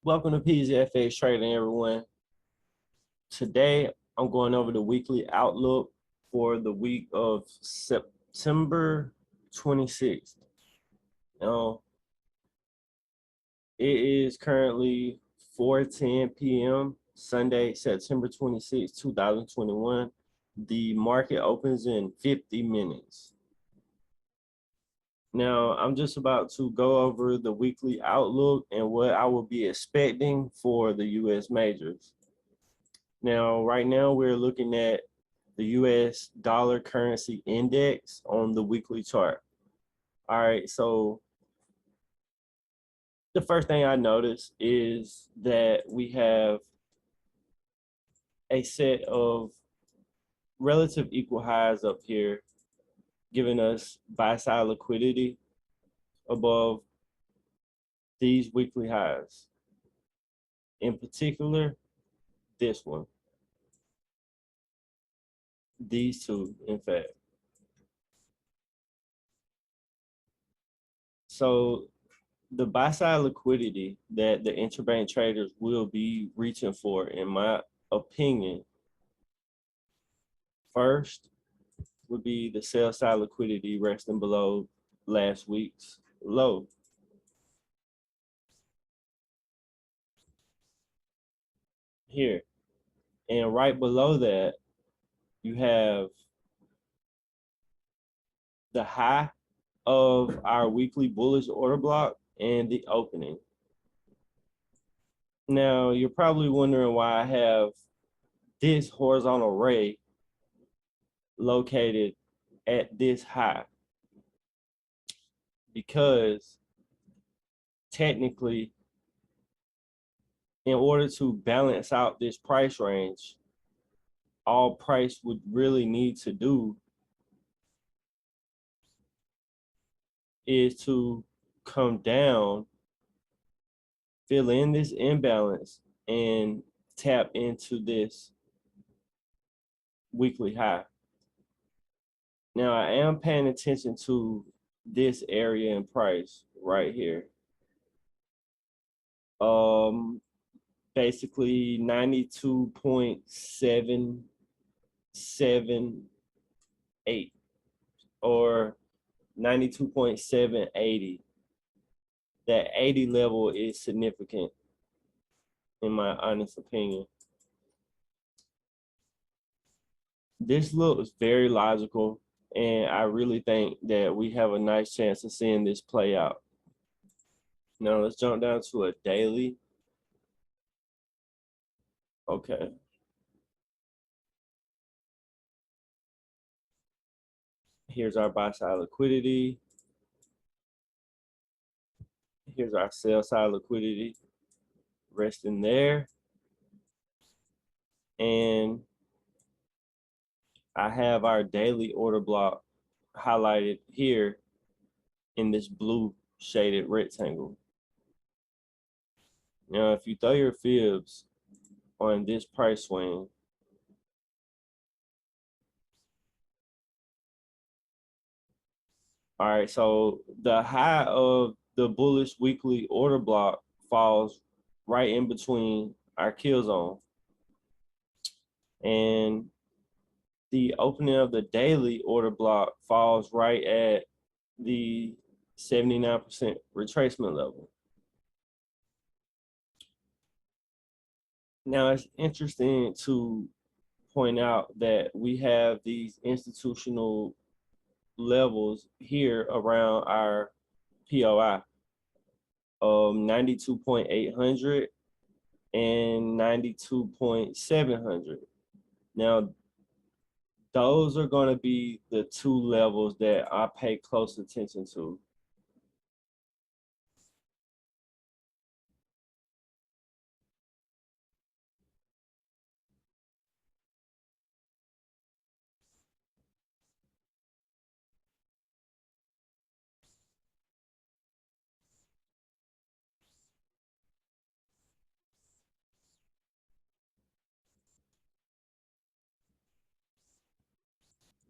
Welcome to PeezyFX Trading, everyone. Today, I'm going over the weekly outlook for the week of September 26th. Now, it is currently 4:10 p.m. Sunday, September 26th, 2021. The market opens in 50 minutes. Now, I'm just about to go over the weekly outlook and what I will be expecting for the U.S. majors. Now, right now, we're looking at the US dollar currency index on the weekly chart. All right, so the first thing I notice is that we have a set of relative equal highs up here, giving us buy side liquidity above these weekly highs. In particular, this one. These two, in fact. So the buy side liquidity that the interbank traders will be reaching for, in my opinion, first would be the sell side liquidity resting below last week's low. Here. And right below that, you have the high of our weekly bullish order block and the opening. Now, you're probably wondering why I have this horizontal ray located at this high. Because technically, in order to balance out this price range, all price would really need to do is to come down, fill in this imbalance, and tap into this weekly high. Now, I am paying attention to this area in price right here. Basically 92.778 or 92.780. That 80 level is significant, in my honest opinion. This looks very logical, and I really think that we have a nice chance of seeing this play out. Now let's jump down to a daily. Okay. Here's our buy side liquidity. Here's our sell side liquidity resting there. And I have our daily order block highlighted here in this blue shaded rectangle. Now, if you throw your fibs on this price swing, all right, so the high of the bullish weekly order block falls right in between our kill zone. And the opening of the daily order block falls right at the 79% retracement level. Now, it's interesting to point out that we have these institutional levels here around our POI of 92.800 and 92.700. Now, those are going to be the two levels that I pay close attention to.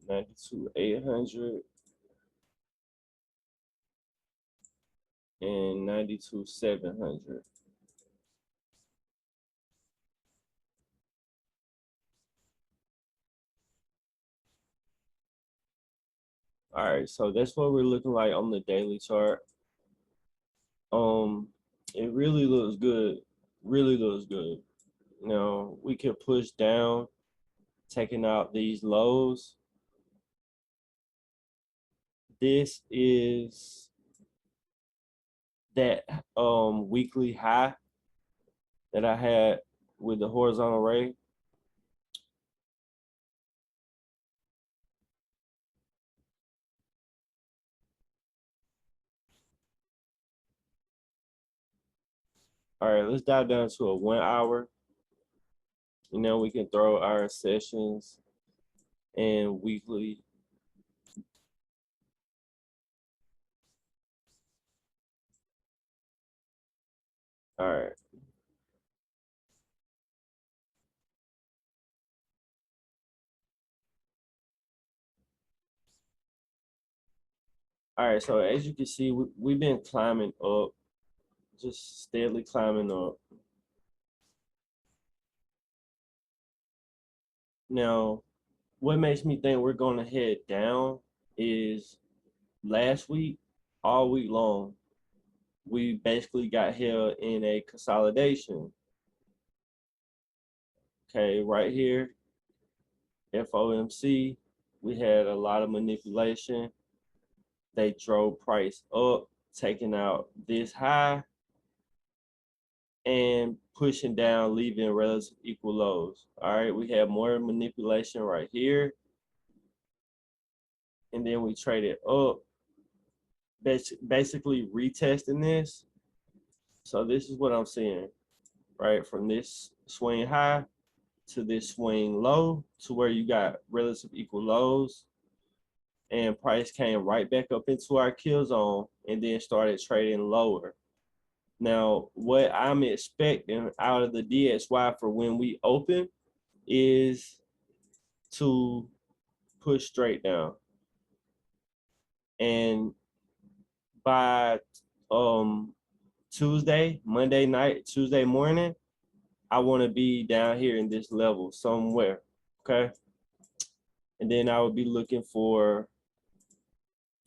Ninety-two 800 and 92 700. All right, so that's what we're looking like on the daily chart. It really looks good. Really looks good. Now we can push down, taking out these lows. This is that weekly high that I had with the horizontal ray. All right, let's dive down to a 1 hour. And then we can throw our sessions and weekly. All right. All right, so as you can see, we've been climbing up, just steadily climbing up. Now, what makes me think we're going to head down is last week, all week long, we basically got held in a consolidation. Okay, right here, FOMC, we had a lot of manipulation. They drove price up, taking out this high and pushing down, leaving relative equal lows. All right, we have more manipulation right here. And then we traded up, basically retesting this. So this is what I'm seeing, right? From this swing high to this swing low to where you got relative equal lows, and price came right back up into our kill zone and then started trading lower. Now, what I'm expecting out of the DXY for when we open is to push straight down. And by Monday night, Tuesday morning, I want to be down here in this level somewhere, okay? And then I would be looking for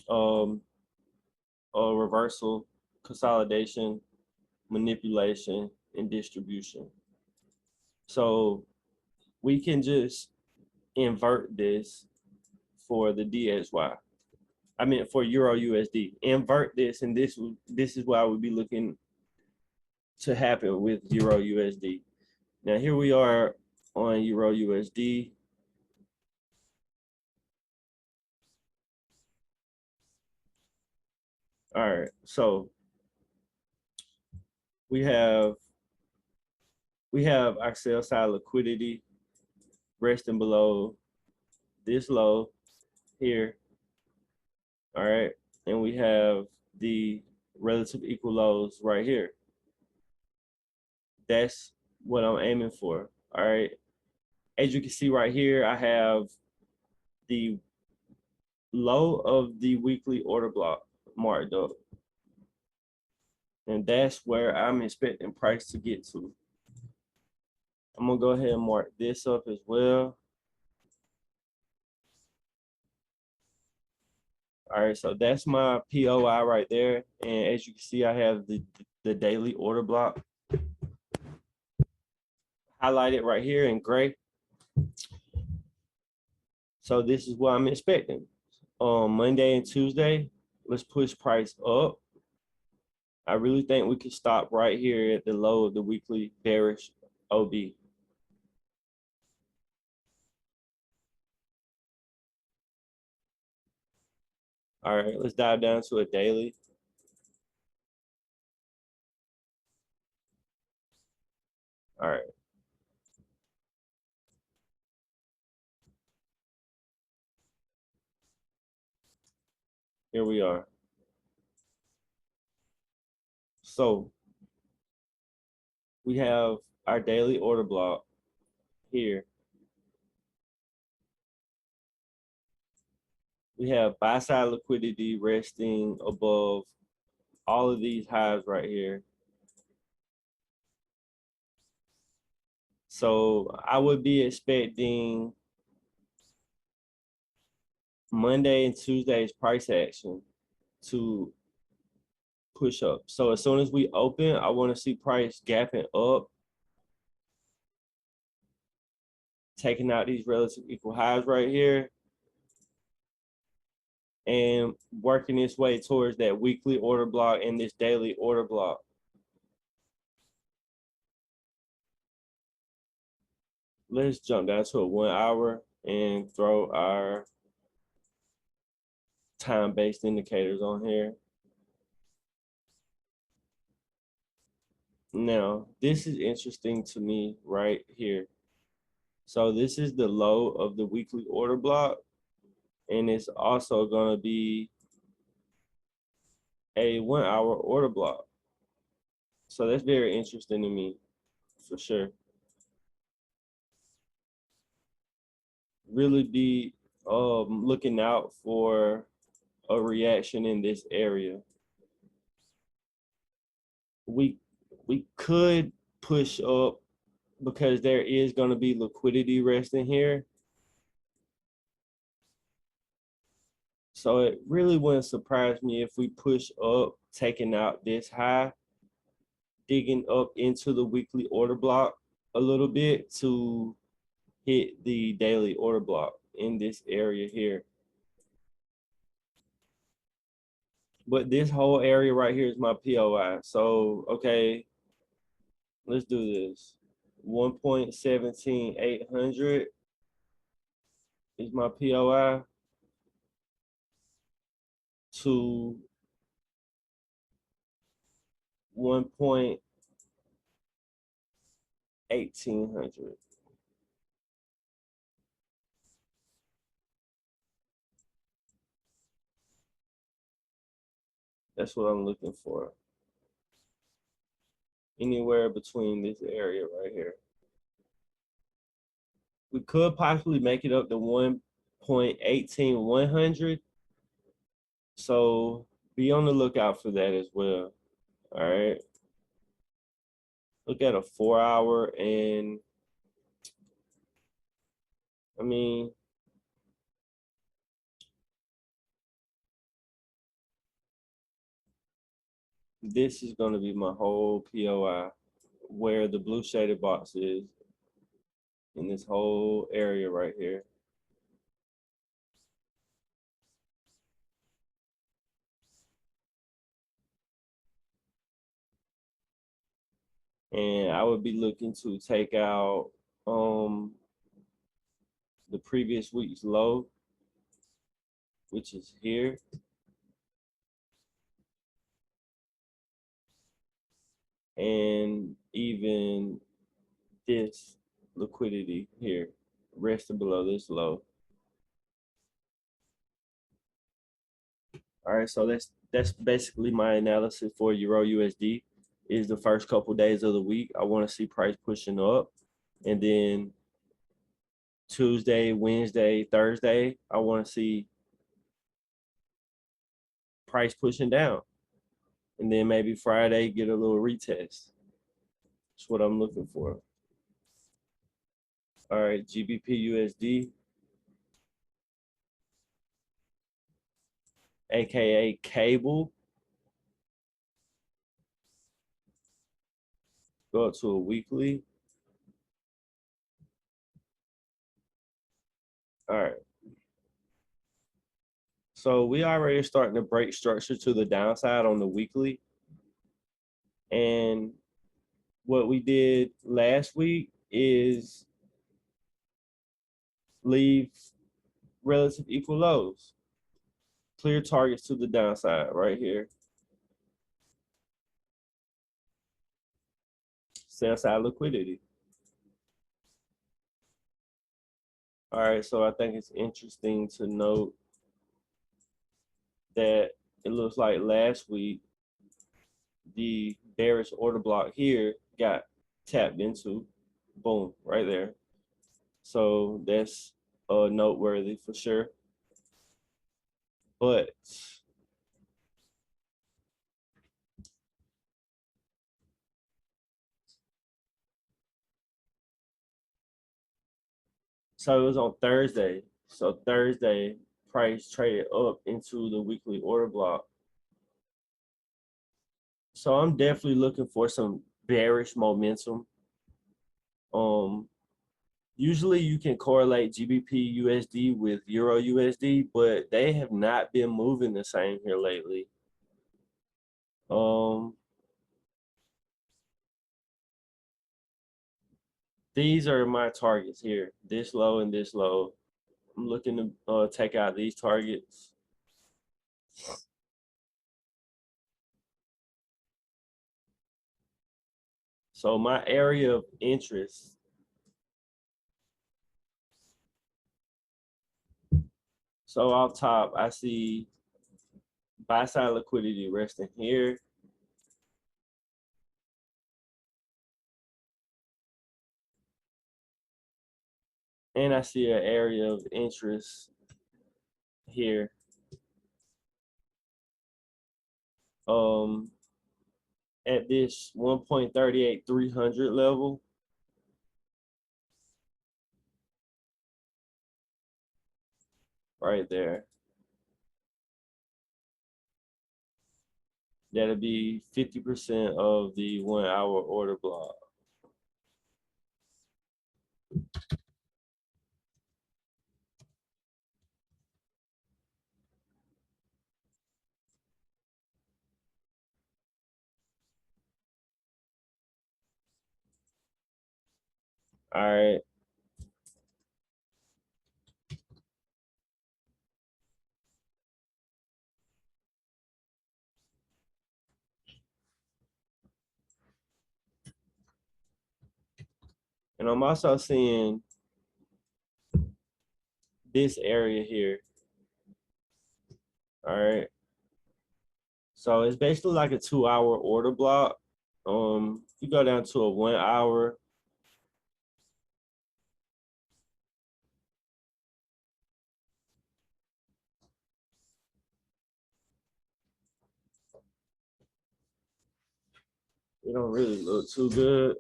um, a reversal, consolidation, manipulation, and distribution. So we can just invert this for the DXY. I mean, for Euro USD. Invert this, and this is what I would be looking to happen with Euro USD. Now here we are on Euro USD. All right, so we have our sell side liquidity resting below this low here. All right, and we have the relative equal lows right here. That's what I'm aiming for. All right, as you can see right here, I have the low of the weekly order block marked up, and that's where I'm expecting price to get to. I'm gonna go ahead and mark this up as well. All right, so that's my POI right there. And as you can see, I have the daily order block highlighted right here in gray. So this is what I'm expecting. Monday and Tuesday, let's push price up. I really think we can stop right here at the low of the weekly bearish OB. All right, let's dive down to a daily. All right. Here we are. So we have our daily order block here. We have buy side liquidity resting above all of these highs right here. So I would be expecting Monday and Tuesday's price action to push up. So as soon as we open, I want to see price gapping up, taking out these relative equal highs right here, and working its way towards that weekly order block and this daily order block. Let's jump down to a 1 hour and throw our time-based indicators on here. Now, this is interesting to me right here. So this is the low of the weekly order block, and it's also going to be a 1 hour order block. So that's very interesting to me, for sure. Really be looking out for a reaction in this area. We could push up because there is going to be liquidity resting here. So it really wouldn't surprise me if we push up, taking out this high, digging up into the weekly order block a little bit to hit the daily order block in this area here. But this whole area right here is my POI. So, okay, let's do this. 1.17800 is my POI to 1.1800. That's what I'm looking for. Anywhere between this area right here. We could possibly make it up to 1.18100. So be on the lookout for that as well. All right. Look at a 4 hour, and I mean, this is going to be my whole POI where the blue shaded box is in this whole area right here. And I would be looking to take out the previous week's low, which is here. And even this liquidity here, resting below this low. All right, so that's basically my analysis for Euro USD. Is the first couple days of the week. I want to see price pushing up, and then Tuesday, Wednesday, Thursday, I want to see price pushing down, and then maybe Friday get a little retest. That's what I'm looking for. All right, GBP USD, aka cable, go up to a weekly. All right. So we already starting to break structure to the downside on the weekly. And what we did last week is leave relative equal lows, clear targets to the downside right here. Sell side liquidity. All right, so I think it's interesting to note that it looks like last week the bearish order block here got tapped into. Boom, right there. So that's noteworthy for sure. But so it was on Thursday. So Thursday price traded up into the weekly order block. So I'm definitely looking for some bearish momentum. Usually you can correlate GBP USD with Euro USD, but they have not been moving the same here lately. These are my targets here, this low and this low. I'm looking to take out these targets. So my area of interest, so off top, I see buy side liquidity resting here. And I see an area of interest here. At this 1.38300 level. Right there. That'll be 50% of the 1 hour order block. All right. And I'm also seeing this area here. All right. So it's basically like a 2 hour order block. If you go down to a 1 hour, it don't really look too good.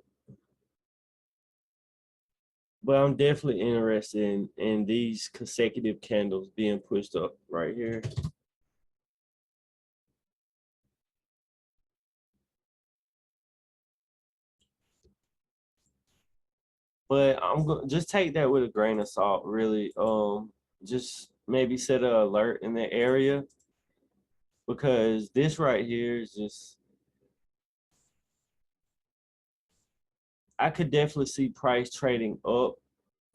But I'm definitely interested in these consecutive candles being pushed up right here. But I'm gonna just take that with a grain of salt, really. Just maybe set an alert in the area, because this right here is just, I could definitely see price trading up,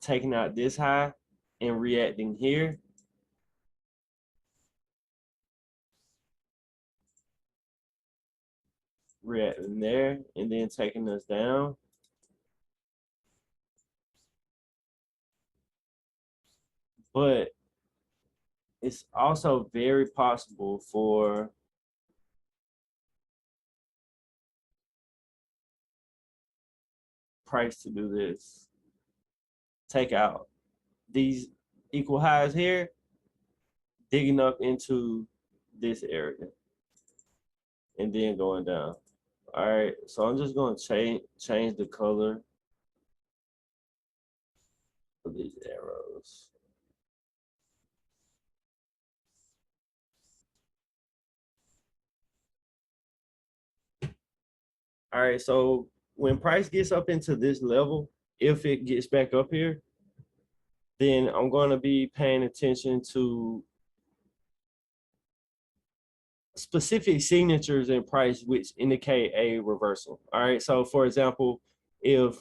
taking out this high and reacting here. Reacting there and then taking us down. But it's also very possible for price to do this. Take out these equal highs here, digging up into this area, and then going down. All right, so I'm just going to change the color of these arrows. All right, so when price gets up into this level, if it gets back up here, then I'm going to be paying attention to specific signatures in price which indicate a reversal. All right, so for example, if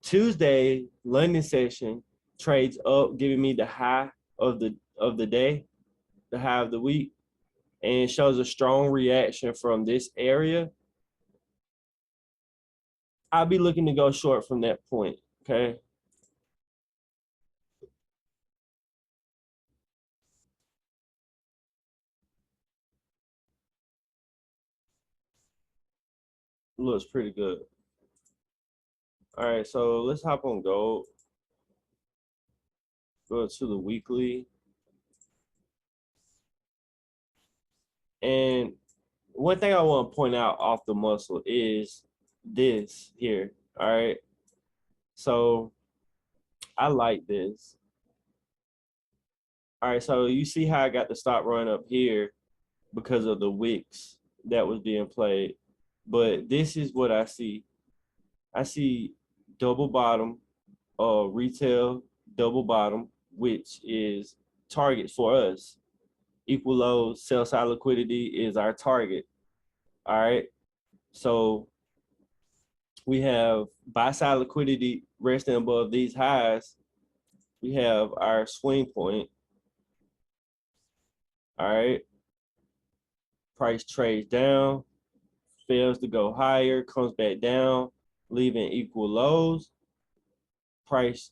Tuesday London session trades up, giving me the high of the day, the high of the week, and shows a strong reaction from this area, I'll be looking to go short from that point. Okay. Looks pretty good. All right, so let's hop on gold. Go to the weekly. And one thing I want to point out off the muscle is this here. All right. So I like this. All right, so you see how I got the stop run up here because of the wicks that was being played. But this is what I see. I see double bottom, retail double bottom, which is target for us. Equal lows, sell side liquidity is our target. All right. So we have buy side liquidity resting above these highs. We have our swing point. All right. Price trades down, fails to go higher, comes back down, leaving equal lows. Price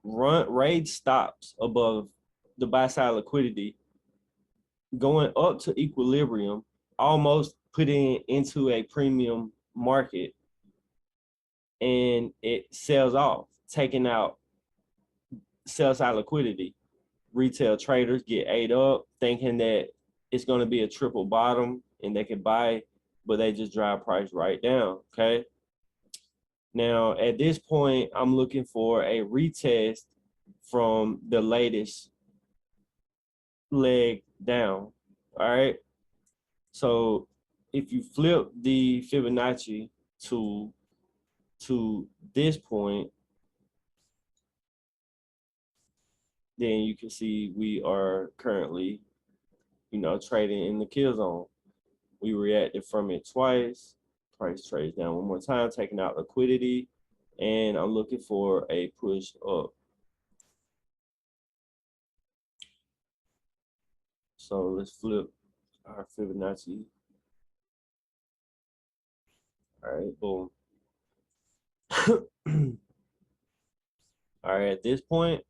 rate stops above the buy side liquidity, going up to equilibrium, almost putting into a premium market, and it sells off, taking out sell side liquidity. Retail traders get ate up thinking that it's going to be a triple bottom and they can buy, but they just drive price right down. Okay. Now, at this point, I'm looking for a retest from the latest leg down. All right. So if you flip the Fibonacci to this point, then you can see we are currently, trading in the kill zone. We reacted from it twice. Price trades down one more time, taking out liquidity, and I'm looking for a push up. So let's flip our Fibonacci. All right, boom. All right, at this point,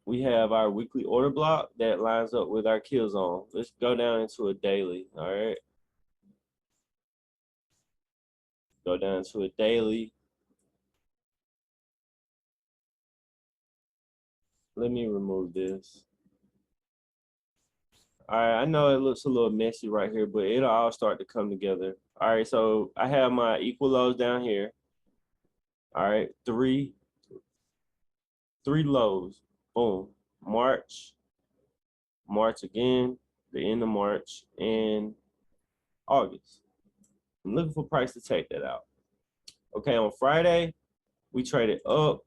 we have our weekly order block that lines up with our kill zone. Let's go down into a daily. All right. Go down to a daily. Let me remove this. All right, I know it looks a little messy right here, but it'll all start to come together. All right, so I have my equal lows down here. All right, three lows. Boom. March again, the end of March, and August. I'm looking for price to take that out. Okay, on Friday, we traded up.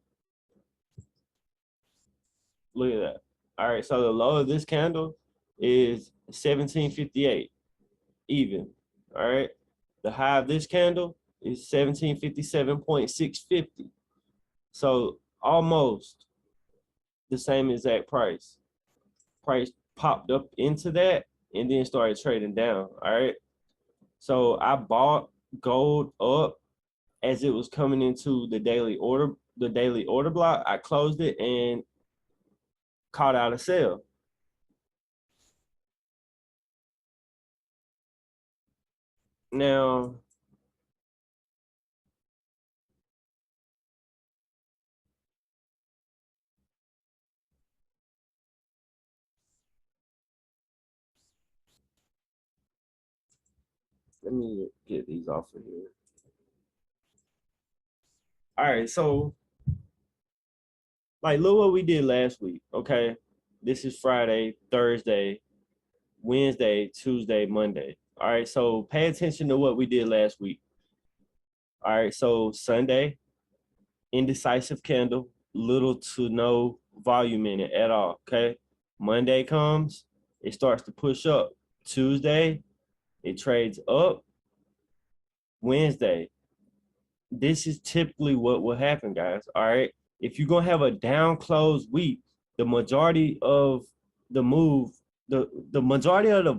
Look at that. All right, so the low of this candle is 1758, even. All right, the high of this candle is 1757.650. So almost the same exact price. Price popped up into that and then started trading down. All right. So I bought gold up as it was coming into the daily order block. I closed it and caught out a sell. Now, let me get these off of here. All right, so like look what we did last week. Okay, this is Friday, Thursday, Wednesday, Tuesday, Monday. All right, so pay attention to what we did last week. All right, so Sunday, indecisive candle, little to no volume in it at all. Okay, Monday comes, it starts to push up. Tuesday, it trades up. Wednesday, this is typically what will happen, guys. All right, if you're gonna have a down close week, the majority of the move, the majority of the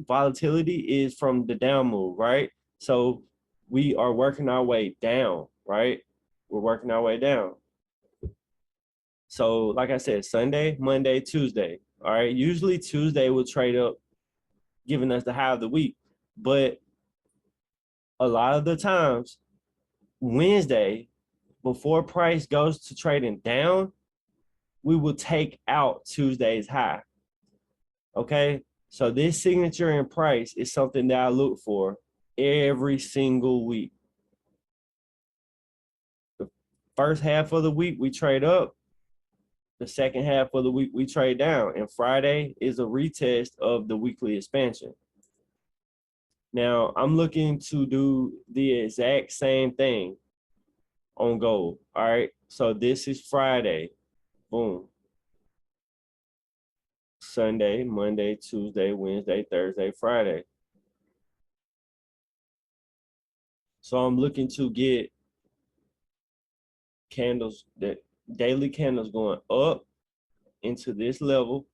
volatility is from the down move, right? So we are working our way down, right? We're working our way down. So like I said, Sunday, Monday, Tuesday. All right. Usually Tuesday will trade up, giving us the high of the week. But a lot of the times, Wednesday, before price goes to trading down, we will take out Tuesday's high. Okay. So this signature in price is something that I look for every single week. The first half of the week, we trade up. the second half of the week, we trade down, and Friday is a retest of the weekly expansion. Now, I'm looking to do the exact same thing on gold. All right. So this is Friday. Boom. Sunday, Monday, Tuesday, Wednesday, Thursday, Friday. So I'm looking to get candles, that daily candles going up into this level,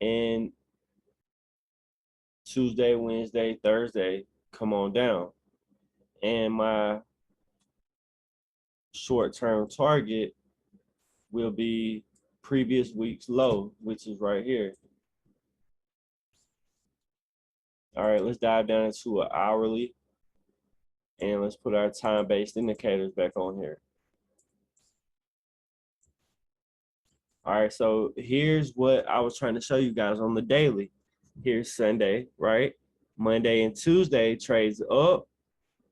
and Tuesday, Wednesday, Thursday come on down. And my short-term target will be previous week's low, which is right here. All right, let's dive down into an hourly, and let's put our time-based indicators back on here. All right, so here's what I was trying to show you guys on the daily. Here's Sunday, right? Monday and Tuesday trades up.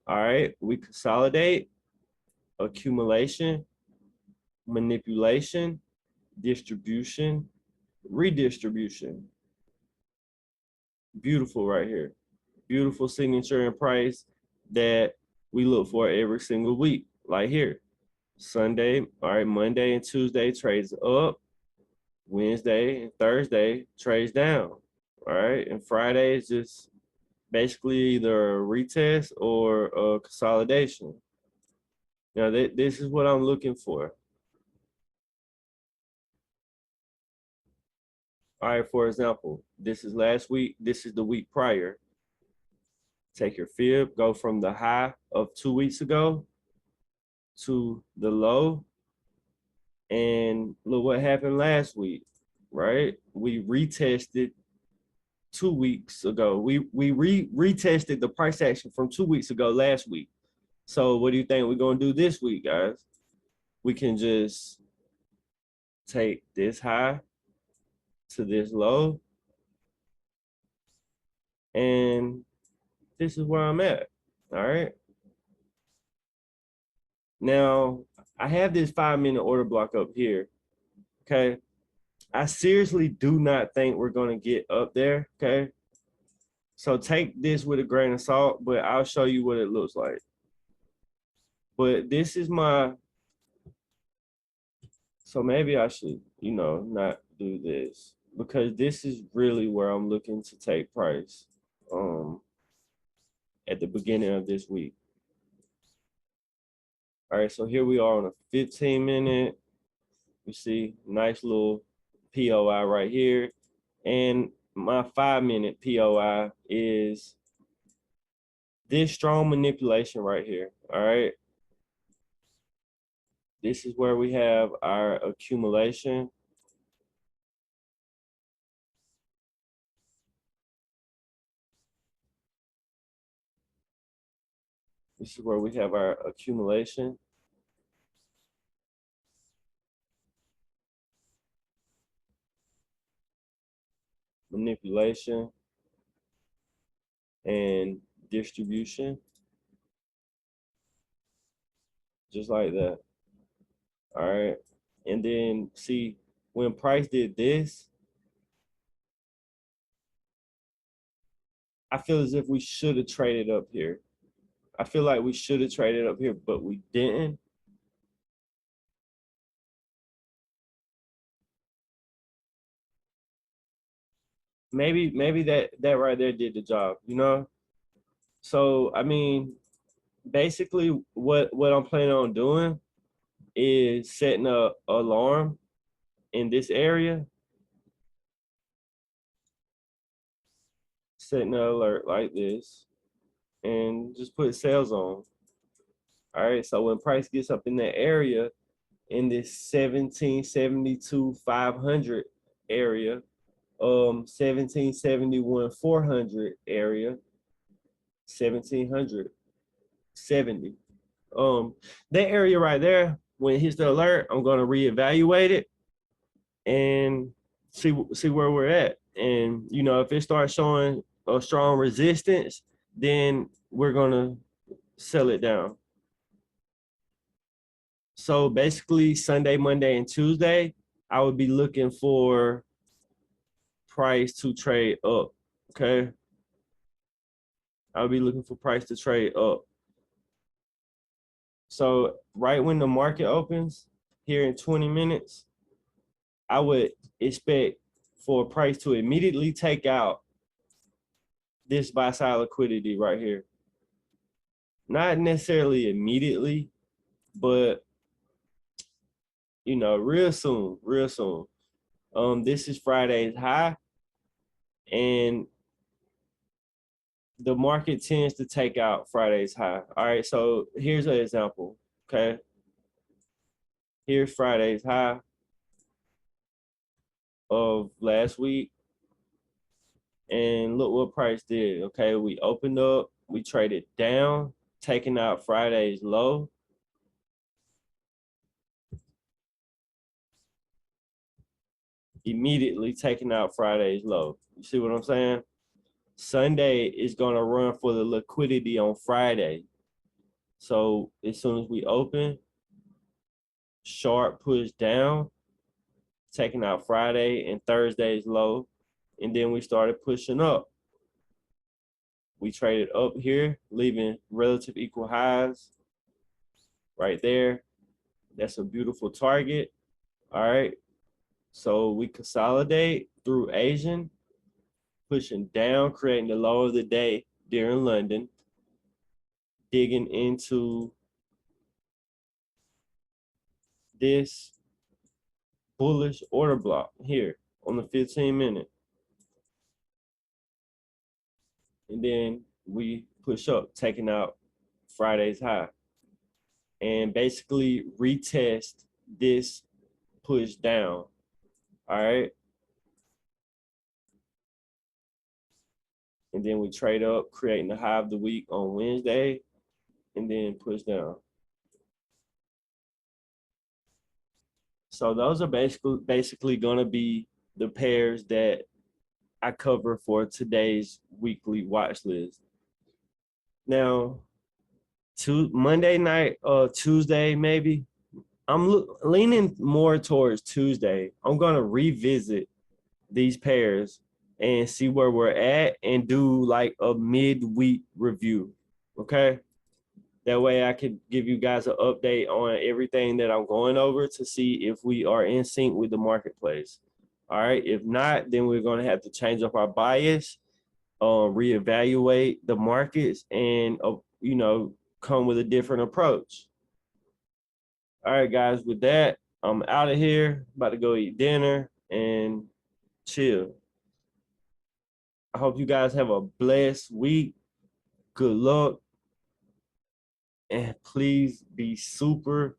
All right, we consolidate, accumulation, manipulation, distribution, redistribution. Beautiful right here. Beautiful signature and price that we look for every single week, like here. Sunday, all right, Monday and Tuesday trades up. Wednesday and Thursday trades down. All right, and Friday is just basically either a retest or a consolidation. Now, this is what I'm looking for. All right, for example, this is last week. This is the week prior. Take your fib, go from the high of 2 weeks ago to the low, and look what happened last week, right? We retested 2 weeks ago. We retested the price action from 2 weeks ago last week. So what do you think we're gonna do this week, guys? We can just take this high to this low, and this is where I'm at. All right. Now I have this 5-minute order block up here. Okay. I seriously do not think we're gonna get up there. Okay. So take this with a grain of salt, but I'll show you what it looks like. But this is my, so maybe I should, not do this, because this is really where I'm looking to take price at the beginning of this week. All right, so here we are on a 15-minute. You see, nice little POI right here. And my 5-minute POI is this strong manipulation right here. All right. This is where we have our accumulation. This is where we have our accumulation. Manipulation and distribution. Just like that. All right. And then see, when price did this, I feel as if we should have traded up here. I feel like we should have traded up here, but we didn't. Maybe that right there did the job, So I mean, basically what I'm planning on doing is setting a alarm in this area, setting an alert like this, and just put sales on. All right, so when price gets up in that area, in this 1772 500 area, 1771 400 area, 1770, that area right there, when it hits the alert, I'm going to reevaluate it and see where we're at. And if it starts showing a strong resistance, then we're going to sell it down. So basically Sunday, Monday, and Tuesday, I would be looking for price to trade up. Okay. I would be looking for price to trade up. So right when the market opens here in 20 minutes, I would expect for a price to immediately take out this buy side liquidity right here. Not necessarily immediately, but you know, real soon, real soon. This is Friday's high, and the market tends to take out Friday's high. All right, so here's an example. Okay, here's Friday's high of last week, and look what price did. Okay, we opened up, we traded down, taking out Friday's low. Immediately taking out Friday's low. You see what I'm saying? Sunday is going to run for the liquidity on Friday. So as soon as we open, sharp push down, taking out Friday and Thursday's low. And then we started pushing up. We traded up here, leaving relative equal highs right there. That's a beautiful target. All right. So we consolidate through Asian, pushing down, creating the low of the day during London, digging into this bullish order block here on the 15-minute. And then we push up, taking out Friday's high. And basically retest this push down. All right. And then we trade up, creating the high of the week on Wednesday, and then push down. So those are basically going to be the pairs that I cover for today's weekly watch list. Now, Monday night, Tuesday maybe, I'm leaning more towards Tuesday. I'm going to revisit these pairs and see where we're at and do like a midweek review. Okay. That way I could give you guys an update on everything that I'm going over to see if we are in sync with the marketplace. All right. If not, then we're going to have to change up our bias, reevaluate the markets, and, you know, come with a different approach. All right, guys, with that, I'm out of here, about to go eat dinner and chill. I hope you guys have a blessed week. Good luck. And please be super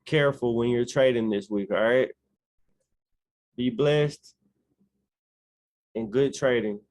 careful when you're trading this week, all right? Be blessed and good trading.